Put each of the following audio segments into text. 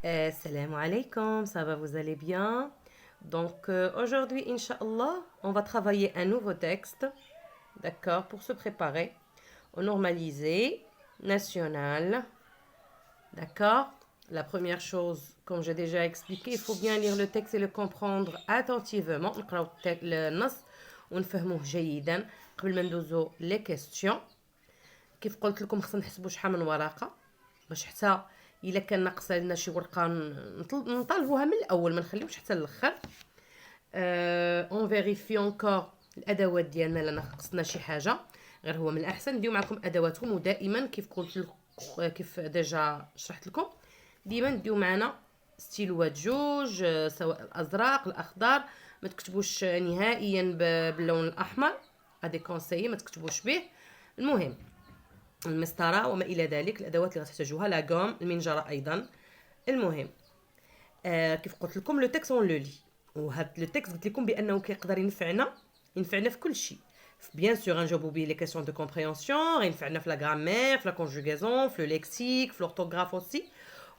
Salam alaikum, ça va, vous allez bien? Donc aujourd'hui, Inch'Allah, on va travailler un nouveau texte, d'accord, pour se préparer au normalisé national, d'accord? La première chose, comme j'ai déjà expliqué, il faut bien lire le texte et le comprendre attentivement. نقراو النص ونفهموه جيدا قبل ما ندوزو les questions. كيف قلت لكم خصنا نحسبوا شحال من ورقه باش حتى الا كان ناقصه لنا شي ورقه نطالبوها من الاول ما نخليوش حتى الاخر. اون فيريفي انكور الادوات ديالنا الا ناقصنا شي حاجه، غير هو من الاحسن نديو معكم ادواتهم، ودائما كيف قلت لكم كيف ديجا شرحت لكم ديما نديو معنا ستيلوات جوج، سواء الازرق الاخضر. ما تكتبوش نهائيا باللون الاحمر، هذه كونسايي ما تكتبوش به. المهم المسطره وما الى ذلك، الادوات اللي غتحتاجوها لاغوم، المنجره ايضا. المهم كيف قلت لكم لو تكست اون لو لي، وهذا لو تكست قلت لكم بانه كيقدر ينفعنا في كل شيء. بيان سور غنجاوبو بيه لي كيسيون دو كومبريهنسيون، غينفعنا في لا غرامير، في لا كونجوغازون، في لو ليكسيك، في لورتوغراف اوسي،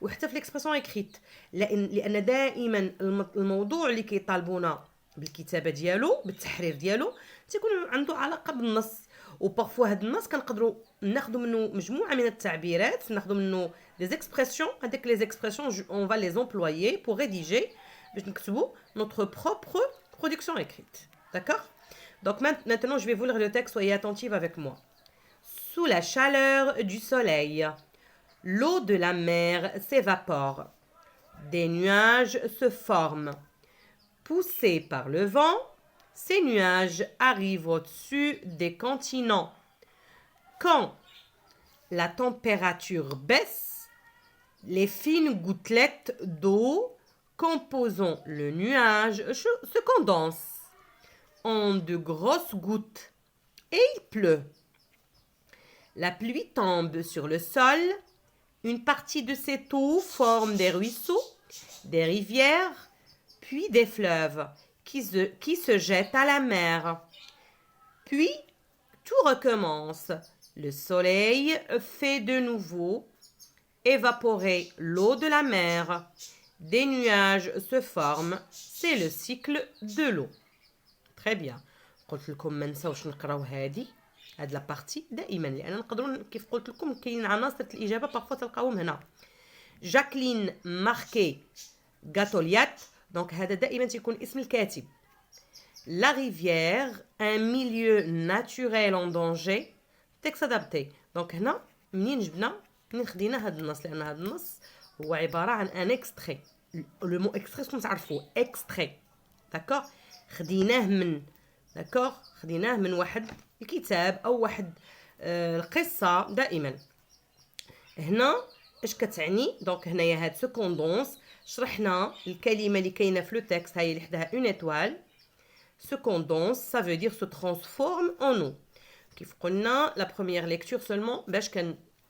وحتى في ليكسبرسيون اكريت. لان دائما الموضوع اللي كيطالبونا بالكتابه ديالو بالتحرير ديالو تيكون عنده علاقه بالنص، وبارفوا هاد النص كنقدروا ناخذوا منه مجموعه من التعبيرات، ناخذوا منه لي زيكسبرسيون. هذيك لي زيكسبرسيون اون فا لي امبلويي بور ريديجي باش نكتبوا notre propre production écrite. D'accord? Donc maintenant, je vais vous lire le texte, soyez attentifs avec moi. Sous la chaleur du soleil, l'eau de la mer s'évapore. Des nuages se forment. Poussés par le vent, ces nuages arrivent au-dessus des continents. Quand la température baisse, les fines gouttelettes d'eau composant le nuage se condensent en de grosses gouttes et il pleut. La pluie tombe sur le sol. Une partie de cette eau forme des ruisseaux, des rivières, puis des fleuves qui se jettent à la mer. Puis, tout recommence. Le soleil fait de nouveau évaporer l'eau de la mer. Des nuages se forment. C'est le cycle de l'eau. Très bien. قلت لكم ما نساوش نقراو هذه لا بارتي دائما، لان نقدروا كيف قلت لكم كاين عناصر الاجابه بارفو تلقاوهم هنا. جاكلين ماركي غاتوليات، دونك هذا دائما تيكون اسم الكاتب. لا ريفيير ان ميليو ناتوريل اون دونجي، تكست ادابتي. دونك هنا منين خدينا هذا النص، لان هذا النص هو عباره عن ان اكستري. لو مو اكستري شكون تعرفوه، اكستري داكور، خديناه من واحد الكتاب او واحد القصه. دائما هنا اش كتعني؟ دونك هنايا هاد سو كوندونس، شرحنا الكلمه اللي كاينه في لو تكست، هاي اللي حداها اون ايطوال. سو كوندونس سا فو دير سو ترانسفورم اون نو. كيف قلنا لا بروميير ليكتور سولمون باش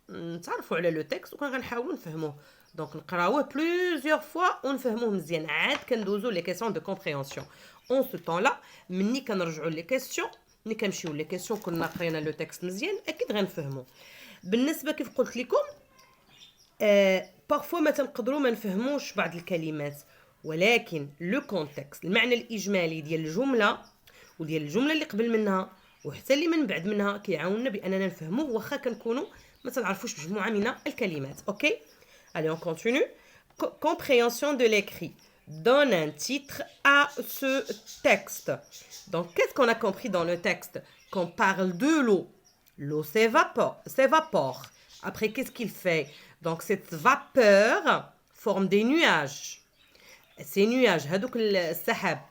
نتعرفوا على لو تكست وكان غنحاولوا نفهموه، دونك نقراوه بلوزيور فوا ونفهموه مزيان، عاد كندوزو لي كيسيون دو كومبريهنسيون. اون سو طون لا مني كنرجعوا لي كيسيون، ملي كنمشيو لي كيسيون كنا قرينا لو تكست مزيان اكيد غنفهمو. بالنسبه كيف قلت لكم بارفو ما تنقدروا ما نفهموش بعض الكلمات، ولكن لو كونتكست، المعنى الاجمالي ديال الجمله وديال الجمله اللي قبل منها وحتى اللي من بعد منها كيعاوننا باننا نفهموه واخا كنكونوا ما تنعرفوش مجموعه من الكلمات. اوكي allez on continue. Compréhension de l'écrit. Donne un titre à ce texte. Donc qu'est-ce qu'on a compris dans le texte? Qu'on parle de l'eau. L'eau s'évapore. Après qu'est-ce qu'il fait? Donc cette vapeur forme des nuages. Ces nuages هذوك السحاب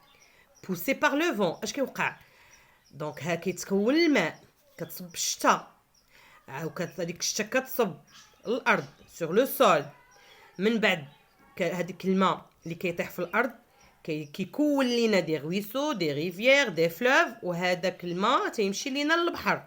poussés par le vent اش كيوقع؟ دونك ها كيتكون الماء، كتصب الشتاء، هذيك الشتاء كتصب الارض sur le sol. من بعد هذيك الماء اللي كيطيح في الارض كيكون لينا دي رويسو، دي ريفيير، دي فلوف، وهذاك الماء تيمشي لينا للبحر.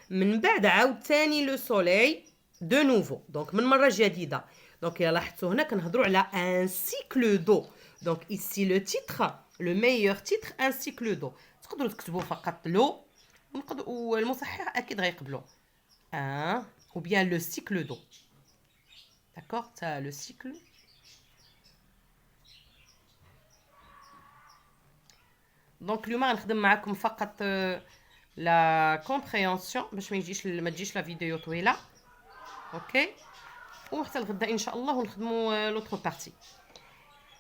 من بعد عاود ثاني لو سوليي دو نوفو، دونك من مره جديده. دونك الا لاحظتوا هنا كنهضروا على ان سيكل دو. دونك ايسي لو تيتر، لو ميور تيتر ان سيكل دو. تقدروا تكتبوا فقط لو، والمصحح اكيد غيقبلوا ou bien le cycle d'eau. D'accord? Ça, le cycle دونك اليوم غنخدم معكم فقط لا كومبريهنسيون باش ما تجيش لا فيديو طويله. اوكي، وحتى الغدا ان شاء الله ونخدموا لوطر بارتي.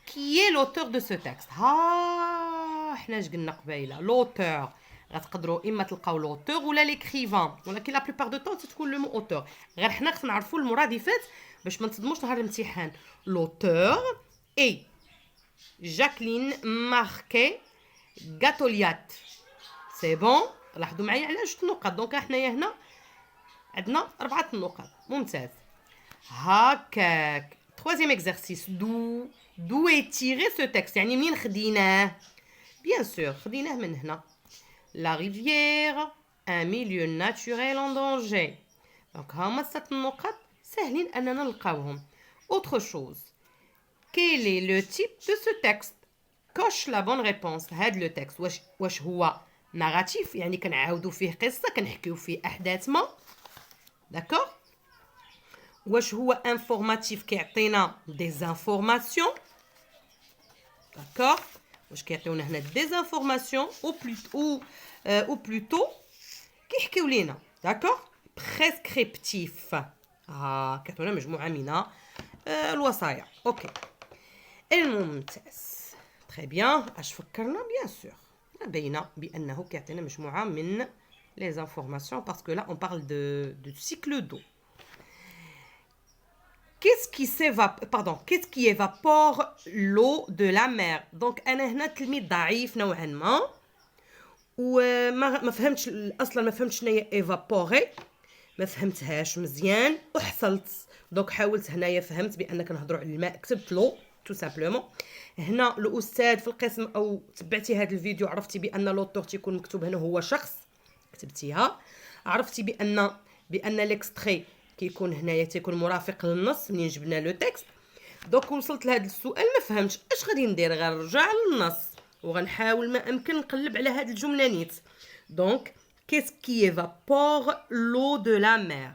كي اي لوتور دو سو تكست؟ ها حنا اش قلنا قبيله؟ لوتور غتقدروا اما تلقاو لوتور ولا ليكريفان، ولكن لا بلوبار دو طون تكون لو مو اوتور. غير حنا خصنا نعرفوا المرادفات باش ما نتصدموش نهار الامتحان. لوتور اي جاكلين ماركي غاتوليات. سي بون، لاحظوا معايا على جوج نقط. دونك حنايا هنا عندنا 4 نقط. ممتاز. هكاك. troisième exercice. d'où est tiré ce texte؟ يعني منين خديناه؟ bien sûr خديناه من هنا. la rivière un milieu naturel en danger. دونك هما 6 نقط ساهلين اننا نلقاوهم. autre chose. quel est le type de ce texte؟ coche la bonne réponse. هاد لو تكست واش هو ناراتيف، يعني كنعاودوا فيه قصه، كنحكيو فيه احداث ما، داكور؟ واش هو انفورماتيف، كيعطينا دي زانفورماسيون، داكور؟ واش كيعطيونا هنا دي زانفورماسيون او بلوتو كيحكيو لينا، داكور؟ بريسكريبتيف، كيعطيونا مجموعه من الوصايا. اوكي، الممتاز. تري بيان. اش فكرنا؟ بيان سور باينه بانه كيعطينا مجموعه من لي زانفورماسيون باسكو لا اون بارل دو سيكل دو. qu'est-ce qui évapore l'eau de la mer؟ دونك انا هنا تلميذ ضعيف نوعا ما وما فهمتش اصلا، ما فهمتش شنو هي ايفابوري، ما فهمتهاش مزيان وحصلت. دونك حاولت هنايا فهمت بان كنهضروا على الماء، كتبت لو تو سامبلومون. هنا الاستاذ في القسم او تبعتي هذا الفيديو عرفتي بان لوتور تيكون مكتوب هنا هو شخص، كتبتيها. عرفتي بان ليكستري كيكون هنايا تيكون مرافق للنص منين جبنا لو تكست. دونك وصلت لهذا السؤال ما فهمتش اش غادي ندير، غنرجع للنص وغنحاول ما امكن نقلب على هذه الجمله نيت. دونك qu'est-ce qui évapore l'eau de la mer؟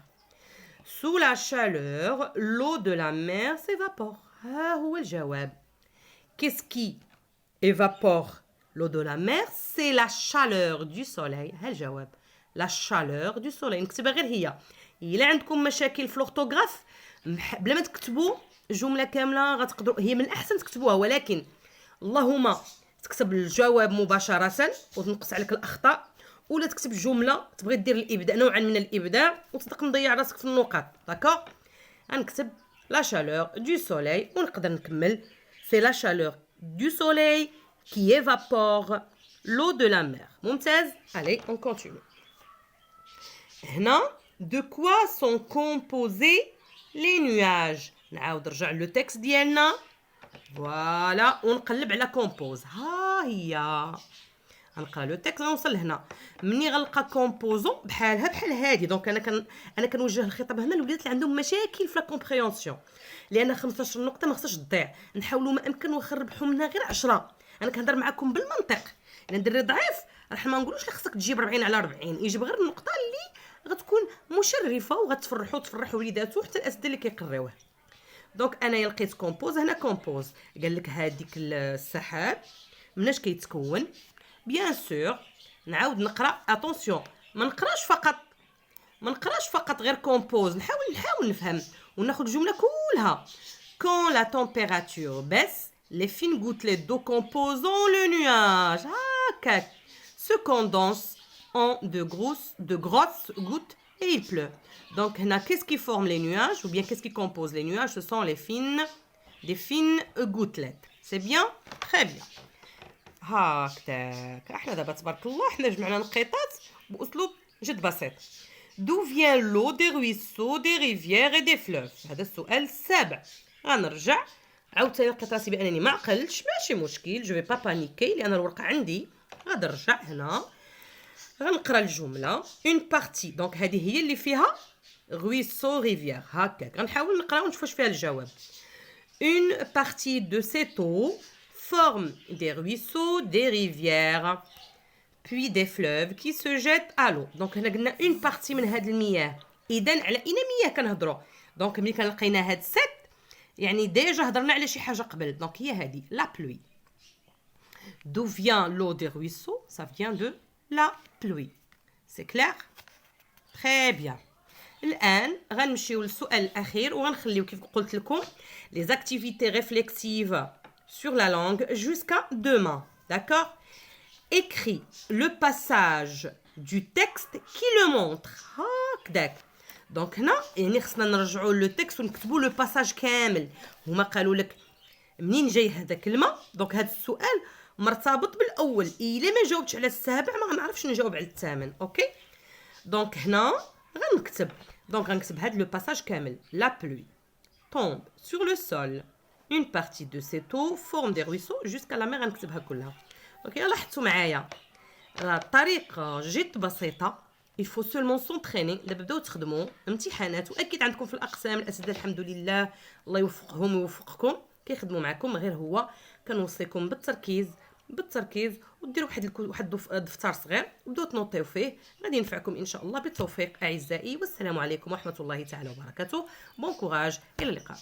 sous la chaleur l'eau de la mer s'évapore. ها هو الجواب. qu'est-ce qui évapore l'eau de la mer؟ c'est la chaleur du soleil. ها الجواب، la chaleur du soleil. نكتبها غير هي. الا عندكم مشاكل في الاورتوغراف بلا ما تكتبوا جمله كامله غتقدروا، هي من الاحسن تكتبوها، ولكن اللهم تكتب الجواب مباشره وتنقص عليك الاخطاء، ولا تكتب جمله تبغي دير الابداع، نوعا من الابداع، وتصدق مضيع راسك في النقاط. داكوغ، غنكتب لا شالور دو سوليل ونقدر نكمل. سي لا شالور دو سوليل كي évapore l'eau de la mer. ممتاز. allez on continue. هنا de quoi sont composés les nuages؟ نعاود نرجع لو تكست ديالنا، فوالا، ونقلب على كومبوز. ها هي غنقرا لو تكست نوصل هنا. مني غنلقى كومبوزون بحالها بحال هادي. دونك انا كنوجه الخطاب هنا للوليدات اللي عندهم مشاكل في لا كومبريهنسيون، لان 15 نقطه ما خصهاش تضيع. نحاولوا ما امكن واخا نربحوا منها غير 10. انا كنهضر معكم بالمنطق، لان دري ضعيف راح ما نقولوش خصك تجيب 40 على 40، يجيب غير النقطه اللي غتكون مشرفه وغتفرحوا وليداتو حتى الاساتذه اللي كيقريوه. دونك انايا لقيت كومبوز. هنا كومبوز قال لك هذيك السحاب مناش كيتكون. بيان سور نعاود نقرا. اتونسيون، ما نقراش فقط غير كومبوز، نحاول نفهم وناخذ الجمله كلها. quand la température baisse les fines gouttelettes d'eau composant le nuage هكاك se condensent en de grosses gouttes et il pleut. Donc qu'est-ce qui forme les nuages, ou bien qu'est-ce qui compose les nuages? Ce sont des fines gouttelettes. C'est bien? Très bien. هكذاك. احنا دابا تبارك الله حنا جمعنا نقيطات باسلوب جد بسيط. d'où vient l'eau des ruisseaux, des rivières et des fleuves؟ هذا السؤال السابع. غنرجع عاوتاني لقيت راسي بانني ما عقلتش، ماشي مشكل، جو في با بانيكي لان الورقه عندي. غادي نرجع هنا غنقرا الجمله اون بارتي. دونك هذه هي اللي فيها ruisseau rivière. هكاك غنحاول نقرا ونشوف واش فيها الجواب. une partie de cette eau forme des ruisseaux, des rivières, puis des fleuves qui se jettent à l'eau. Donc هنا قلنا une partie من هاد المياه. اذا على اين مياه كنهضروا؟ دونك ملي كنلقينا هاد ست يعني ديجا هضرنا على شي حاجه قبل. دونك هي هادي لا بلوي. D'où vient l'eau des ruisseaux? Ça vient de la pluie. C'est clair? Très bien. الآن غنمشيو للسؤال الأخير وغنخليو كيف قلت لكم les activités réflexives sur la langue jusqu'à demain. D'accord? Écris le passage du texte qui le montre. هكذاك. دونك هنا يعني خصنا نرجعوا لو تكست ونكتبوا لو باساج كامل. هما قالوا لك منين جاي هذا كلمه؟ دونك هذا السؤال مرتبط بالاول. الا ما جاوبتش على السابع ما غنعرفش نجاوب على الثامن. اوكي؟ دونك هنا غنكتب. دونك غنكتب هذا لو باساج كامل. La pluie tombe sur le sol. Une partie de cette eau forme des ruisseaux jusqu'à la mer. غنكتبها كلها. اوكي لاحظتوا معايا الطريقه جد بسيطه. il faut seulement s'entraîner. دابا بداو تخدموا امتحانات واكيد عندكم في الاقسام الاساتذه الحمد لله الله يوفقهم ويوفقكم كيخدموا معكم. غير هو كنوصيكم بالتركيز وديروا واحد دفتر صغير وبداو تنوطيو فيه. غادي ينفعكم ان شاء الله بالتوفيق اعزائي. والسلام عليكم ورحمه الله تعالى وبركاته. بون كوراج، الى اللقاء.